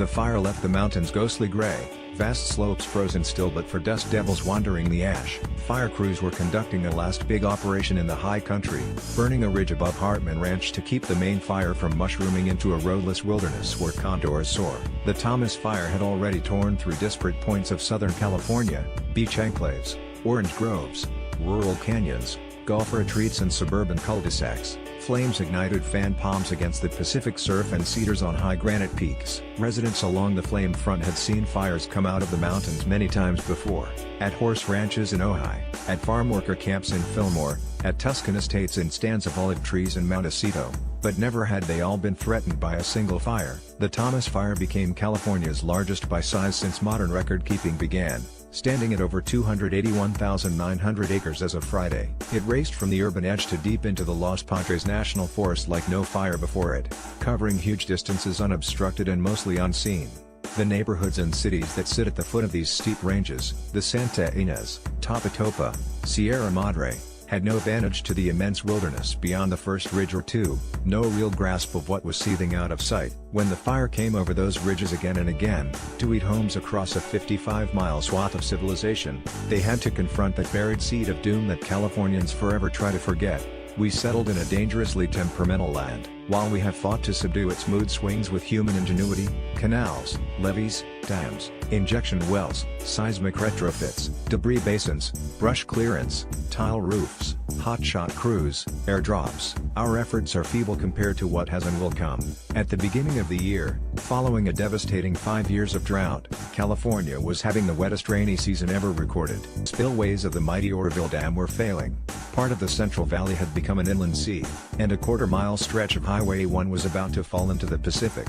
fire left the mountains ghostly gray, vast slopes frozen still but for dust devils wandering the ash. Fire crews were conducting a last big operation in the high country, burning a ridge above Hartman Ranch to keep the main fire from mushrooming into a roadless wilderness where condors soar. The Thomas Fire had already torn through disparate points of Southern California, beach enclaves, orange groves, rural canyons, golf retreats and suburban cul-de-sacs. Flames ignited fan palms against the Pacific surf and cedars on high granite peaks. Residents along the flame front had seen fires come out of the mountains many times before, at horse ranches in Ojai, at farm worker camps in Fillmore, at Tuscan estates and stands of olive trees in Montecito, but never had they all been threatened by a single fire. The Thomas Fire became California's largest by size since modern record-keeping began, standing at over 281,900 acres as of Friday. It raced from the urban edge to deep into the Los Padres National Forest like no fire before it, covering huge distances unobstructed and mostly unseen. The neighborhoods and cities that sit at the foot of these steep ranges, the Santa Ynez, Topatopa, Sierra Madre, had no advantage to the immense wilderness beyond the first ridge or two, no real grasp of what was seething out of sight. When the fire came over those ridges again and again, to eat homes across a 55-mile swath of civilization, they had to confront that buried seed of doom that Californians forever try to forget. We settled in a dangerously temperamental land, while we have fought to subdue its mood swings with human ingenuity, canals, levees, dams, injection wells, seismic retrofits, debris basins, brush clearance, tile roofs, hotshot crews, airdrops. Our efforts are feeble compared to what has and will come. At the beginning of the year, following a devastating 5 years of drought, California was having the wettest rainy season ever recorded. Spillways of the mighty Oroville Dam were failing. Part of the Central Valley had become an inland sea, and a quarter-mile stretch of Highway 1 was about to fall into the Pacific.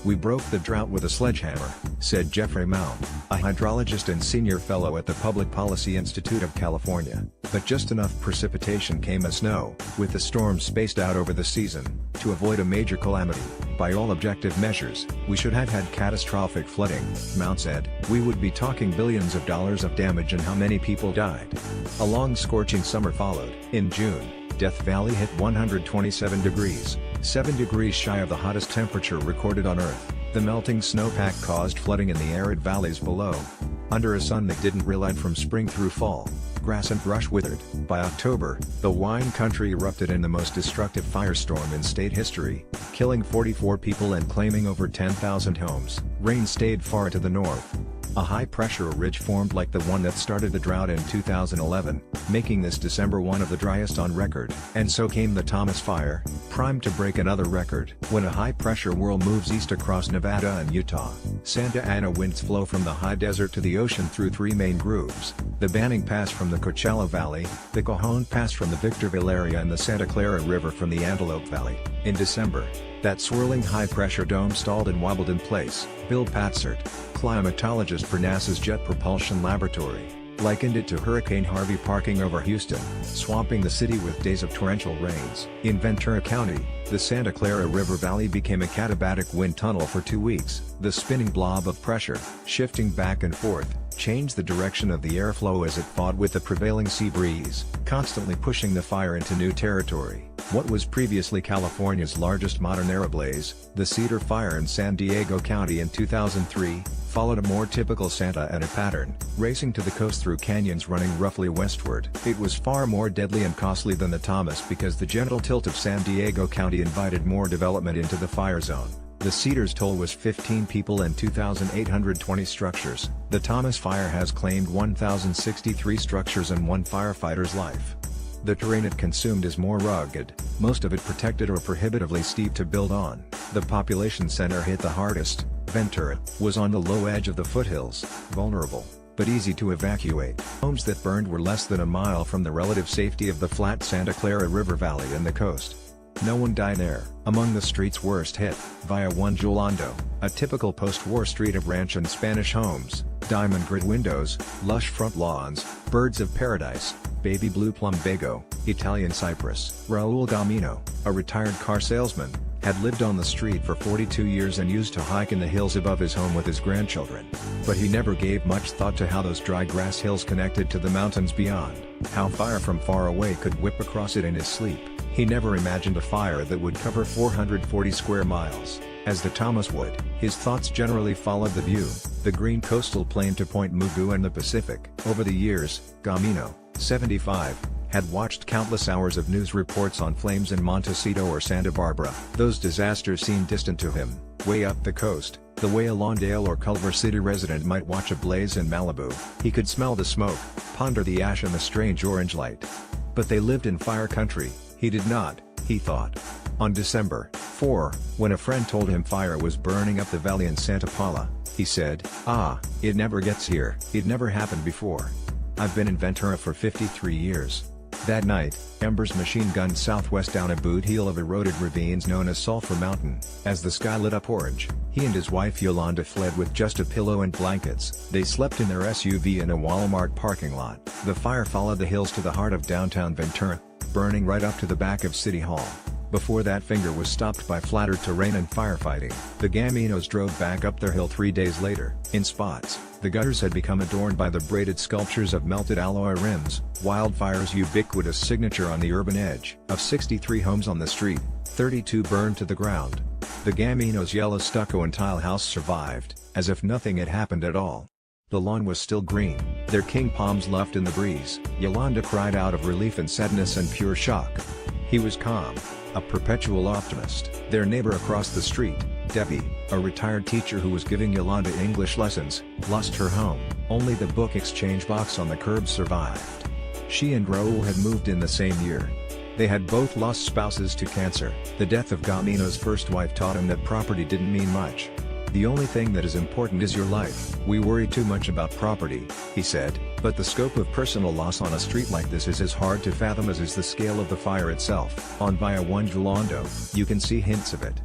"We broke the drought with a sledgehammer," said Jeffrey Mount, a hydrologist and senior fellow at the Public Policy Institute of California. But just enough precipitation came as snow, with the storms spaced out over the season, to avoid a major calamity. "By all objective measures, we should have had catastrophic flooding," Mount said. "We would be talking billions of dollars of damage and how many people died." A long scorching summer followed. In June, Death Valley hit 127 degrees, 7 degrees shy of the hottest temperature recorded on Earth. The melting snowpack caused flooding in the arid valleys below. Under a sun that didn't relent from spring through fall, grass and brush withered. By October, the wine country erupted in the most destructive firestorm in state history, killing 44 people and claiming over 10,000 homes. Rain stayed far to the north. A high-pressure ridge formed like the one that started the drought in 2011, making this December one of the driest on record. And so came the Thomas Fire, primed to break another record. When a high-pressure whirl moves east across Nevada and Utah, Santa Ana winds flow from the high desert to the ocean through three main grooves: the Banning Pass from the Coachella Valley, the Cajon Pass from the Victorville area and the Santa Clara River from the Antelope Valley. In December, that swirling high-pressure dome stalled and wobbled in place. Bill Patzert, climatologist for NASA's Jet Propulsion Laboratory, likened it to Hurricane Harvey parking over Houston, swamping the city with days of torrential rains. In Ventura County, the Santa Clara River Valley became a katabatic wind tunnel for 2 weeks. The spinning blob of pressure, shifting back and forth, changed the direction of the airflow as it fought with the prevailing sea breeze, constantly pushing the fire into new territory. What was previously California's largest modern air blaze, the Cedar Fire in San Diego County in 2003, followed a more typical Santa Ana pattern, racing to the coast through canyons running roughly westward. It was far more deadly and costly than the Thomas because the gentle tilt of San Diego County invited more development into the fire zone. The Cedar's toll was 15 people and 2,820 structures. The Thomas Fire has claimed 1,063 structures and one firefighter's life. The terrain it consumed is more rugged, most of it protected or prohibitively steep to build on. The population center hit the hardest. Ventura was on the low edge of the foothills, vulnerable, but easy to evacuate. Homes that burned were less than a mile from the relative safety of the flat Santa Clara River Valley and the coast. No one died there. Among the streets worst hit, Via Juan Jolando, a typical post-war street of ranch and Spanish homes, diamond grid windows, lush front lawns, birds of paradise, baby blue plumbago, Italian cypress. Raul Gamino, a retired car salesman, had lived on the street for 42 years and used to hike in the hills above his home with his grandchildren. But he never gave much thought to how those dry grass hills connected to the mountains beyond, how fire from far away could whip across it in his sleep. He never imagined a fire that would cover 440 square miles. As the Thomas would, his thoughts generally followed the view, the green coastal plain to Point Mugu and the Pacific. Over the years, Gamino, 75, had watched countless hours of news reports on flames in Montecito or Santa Barbara. Those disasters seemed distant to him, way up the coast, the way a Lawndale or Culver City resident might watch a blaze in Malibu. He could smell the smoke, ponder the ash and the strange orange light. But they lived in fire country, he did not, he thought. On December 4, when a friend told him fire was burning up the valley in Santa Paula, he said, it never gets here. It never happened before. I've been in Ventura for 53 years. That night, embers machine-gunned southwest down a boot heel of eroded ravines known as Sulphur Mountain. As the sky lit up orange, he and his wife Yolanda fled with just a pillow and blankets. They slept in their SUV in a Walmart parking lot. The fire followed the hills to the heart of downtown Ventura, burning right up to the back of City Hall. Before that finger was stopped by flatter terrain and firefighting, the Gaminos drove back up their hill 3 days later. In spots, the gutters had become adorned by the braided sculptures of melted alloy rims, wildfire's ubiquitous signature on the urban edge. Of 63 homes on the street, 32 burned to the ground. The Gaminos' yellow stucco and tile house survived, as if nothing had happened at all. The lawn was still green, their king palms luffed in the breeze. Yolanda cried out of relief and sadness and pure shock. He was calm, a perpetual optimist. Their neighbor across the street, Debbie, a retired teacher who was giving Yolanda English lessons, lost her home. Only the book exchange box on the curb survived. She and Raul had moved in the same year. They had both lost spouses to cancer. The death of Gamino's first wife taught him that property didn't mean much. The only thing that is important is your life. We worry too much about property, he said, but the scope of personal loss on a street like this is as hard to fathom as is the scale of the fire itself. On Via Juan Julando, you can see hints of it.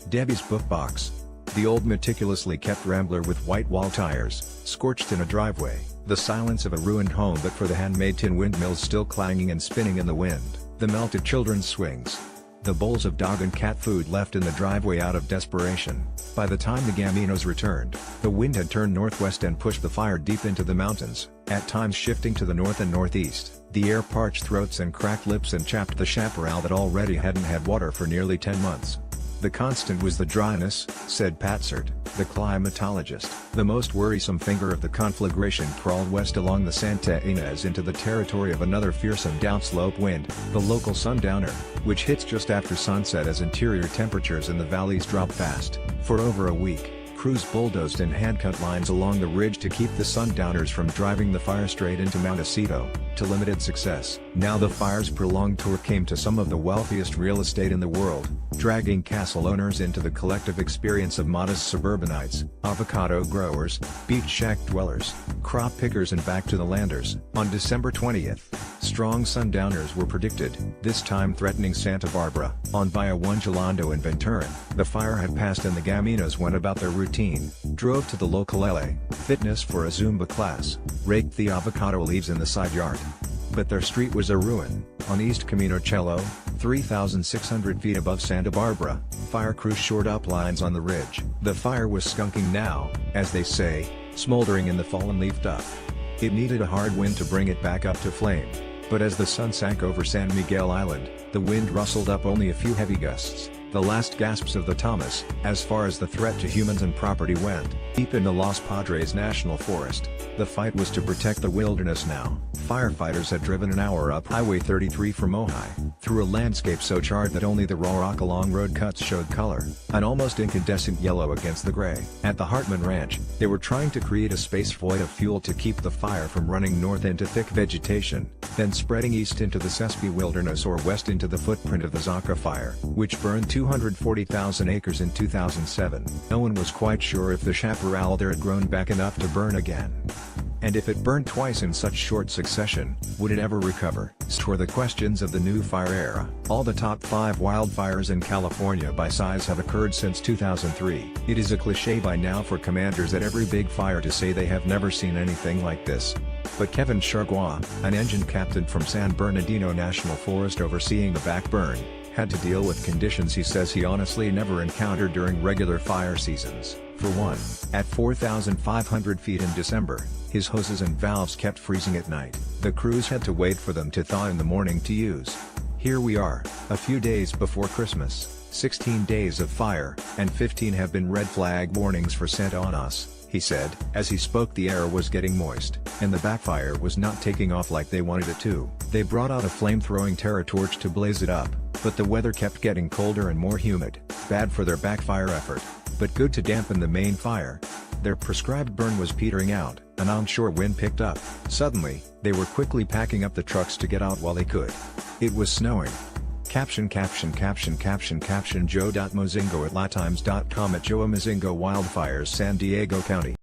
Debbie's book box. The old meticulously kept Rambler with white wall tires, scorched in a driveway. The silence of a ruined home but for the handmade tin windmills still clanging and spinning in the wind. The melted children's swings. The bowls of dog and cat food left in the driveway out of desperation. By the time the Gaminos returned, the wind had turned northwest and pushed the fire deep into the mountains, at times shifting to the north and northeast. The air parched throats and cracked lips and chapped the chaparral that already hadn't had water for nearly 10 months. The constant was the dryness, said Patsert, the climatologist. The most worrisome finger of the conflagration crawled west along the Santa Ynez into the territory of another fearsome downslope wind, the local sundowner, which hits just after sunset as interior temperatures in the valleys drop fast. For over a week, crews bulldozed and hand-cut lines along the ridge to keep the sundowners from driving the fire straight into Montecito, to limited success. Now the fire's prolonged tour came to some of the wealthiest real estate in the world, dragging castle owners into the collective experience of modest suburbanites, avocado growers, beach shack dwellers, crop pickers and back to the landers. On December 20th, strong sundowners were predicted, this time threatening Santa Barbara. On Via Juan Julando and Ventura, the fire had passed and the Gaminos went about their routine, drove to the local LA Fitness for a Zumba class, raked the avocado leaves in the side yard. But their street was a ruin. On East Camino Cello, 3,600 feet above Santa Barbara, fire crews shored up lines on the ridge. The fire was skunking now, as they say, smoldering in the fallen leaf duff. It needed a hard wind to bring it back up to flame. But as the sun sank over San Miguel Island, the wind rustled up only a few heavy gusts, the last gasps of the Thomas, as far as the threat to humans and property went. Deep in the Los Padres National Forest, the fight was to protect the wilderness now. Firefighters had driven an hour up Highway 33 from Ojai, through a landscape so charred that only the raw rock along road cuts showed color, an almost incandescent yellow against the gray. At the Hartman Ranch, they were trying to create a space void of fuel to keep the fire from running north into thick vegetation, then spreading east into the Sespe Wilderness or west into the footprint of the Zaca fire, which burned 240,000 acres in 2007. No one was quite sure if the chaparral there had grown back enough to burn again. And if it burned twice in such short succession, would it ever recover? Such were the questions of the new fire era. All the top 5 wildfires in California by size have occurred since 2003. It is a cliché by now for commanders at every big fire to say they have never seen anything like this. But Kevin Chargois, an engine captain from San Bernardino National Forest overseeing the back burn, had to deal with conditions he says he honestly never encountered during regular fire seasons. For one, at 4,500 feet in December, his hoses and valves kept freezing at night. The crews had to wait for them to thaw in the morning to use. Here we are, a few days before Christmas. 16 days of fire, and 15 have been red flag warnings for scent on us, he said. As he spoke, the air was getting moist, and the backfire was not taking off like they wanted it to. They brought out a flame-throwing terror torch to blaze it up, but the weather kept getting colder and more humid. Bad for their backfire effort, but good to dampen the main fire. Their prescribed burn was petering out. An onshore wind picked up. Suddenly, they were quickly packing up the trucks to get out while they could. It was snowing. Caption Joe.Mozingo at latimes.com at Joe Mozingo wildfires San Diego County.